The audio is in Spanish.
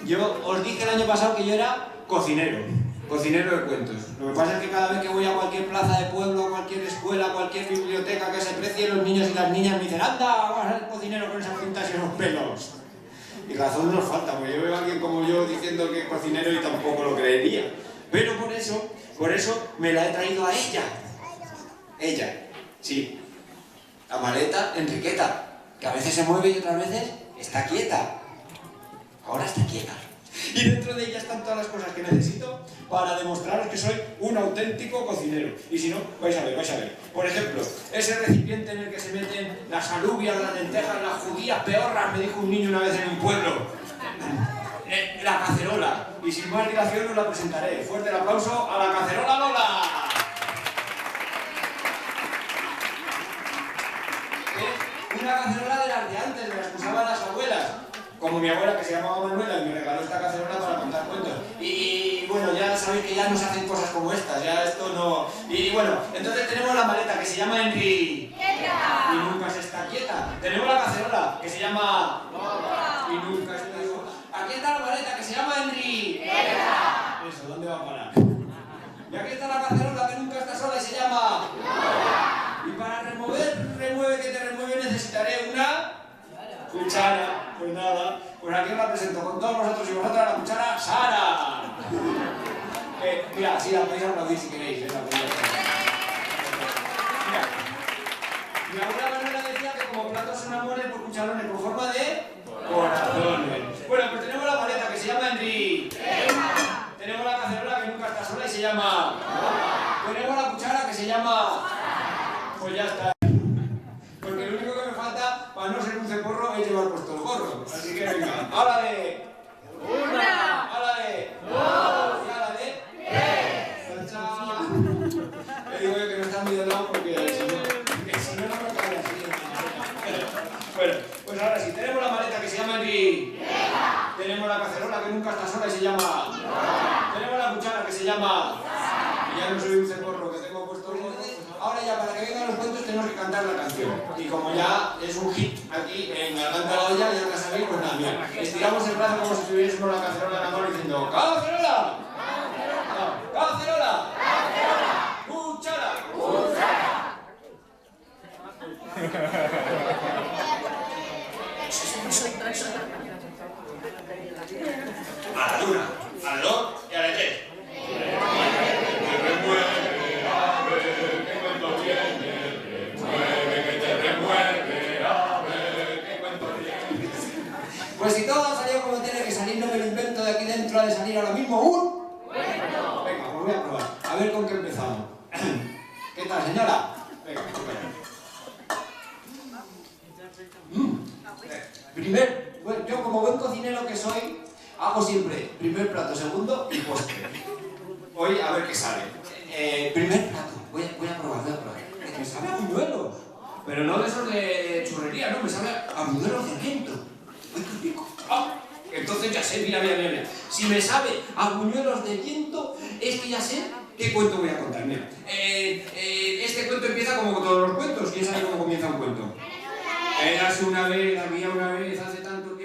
Yo os dije el año pasado que yo era cocinero de cuentos. Lo que pasa es que cada vez que voy a cualquier plaza de pueblo, cualquier escuela, cualquier biblioteca que se precie, los niños y las niñas me dicen ¡anda, vas a ser cocinero con esas puntas y esos pelos! Y razón nos falta, porque yo veo a alguien como yo diciendo que es cocinero y tampoco lo creería. Pero por eso me la he traído a ella. Ella, sí. La maleta Enriqueta, que a veces se mueve y otras veces está quieta. Ahora está quieta. Y dentro de ella están todas las cosas que necesito para demostraros que soy un auténtico cocinero. Y si no, vais a ver, vais a ver. Por ejemplo, ese recipiente en el que se meten las alubias, las lentejas, las judías peorras, me dijo un niño una vez en un pueblo. La cacerola. Y sin más dilación os la presentaré. Fuerte el aplauso a la cacerola Lola. Una cacerola de las de antes, de las que usaban las abuelas. Como mi abuela, que se llamaba Manuela, y me regaló esta cacerola para contar cuentos. Y bueno, ya sabéis que ya no se hacen cosas como estas, ya esto no... Y bueno, entonces tenemos la maleta, que se llama Enriqueta. Y nunca se está quieta. Tenemos la cacerola, que se llama... Lola. Y nunca se está... Aquí está la maleta, que se llama Enriqueta. Eso, ¿dónde va a parar? Y aquí está la cacerola, que nunca está sola y se llama... Lola. Y para remueve que te remueve, necesitaré una... cuchara. Pues nada, pues aquí os la presento con todos vosotros y vosotras, la cuchara Sara. Mira, sí, la podéis aplaudir si queréis. Mira, mi abuela Manuela decía que como platos son amores por cucharones por forma de corazones. Bueno, pues tenemos la maleta que se llama Enriqueta. Tenemos la cacerola que nunca está sola y se llama Lola. Tenemos la cuchara que se llama Sara. Pues ya está. Porque lo único que me falta para no ser un ceporro es llevar puesto el gorro. Así que venga, ¡hala de! ¡Una! ¡Hala de! ¡Dos! ¡Y hala de! ¡Tres! ¡Chao! Le digo yo que no está muy de lado porque si no, no me cae así. Bueno, pues ahora sí, tenemos la maleta que se llama Enriqueta. Tenemos la cacerola que nunca está sola y se llama Lola. Tenemos la cuchara que se llama Sara. Y ya no soy un ceporro que tengo puesto el gorro. Ahora ya para que vengan los cuentos tenemos que cantar la canción. Y como ya es un hit aquí en Garganta la Olla, ya la sabéis, pues nada, mira. Estiramos el brazo como si tuviésemos la cacerola en la mano diciendo ¡cacerola! ¡Cacerola! ¡Cacerola! ¡Cuchara! ¡Cuchara! A la luna, al dos y a la tres. Pues si todo ha salido como tiene que salir, no me lo invento de aquí dentro, ha de salir ahora mismo un... Bueno. Venga, pues voy a probar. A ver con qué empezamos. ¿Qué tal, señora? Venga, bueno, yo como buen cocinero que soy, hago siempre primer plato, segundo y postre. Hoy a ver qué sale. Primer plato, voy a probar. Me sabe a buñuelos. Pero no de esos de churrería, no, me sabe a buñuelos de viento. ¡Ay, qué rico! ¡Ah! Entonces ya sé, mira. Si me sabe a buñuelos de viento, es que ya sé qué cuento voy a contar. Mira, este cuento empieza como todos los cuentos. ¿Quién sabe cómo comienza un cuento? Érase una vez, había una vez, hace tanto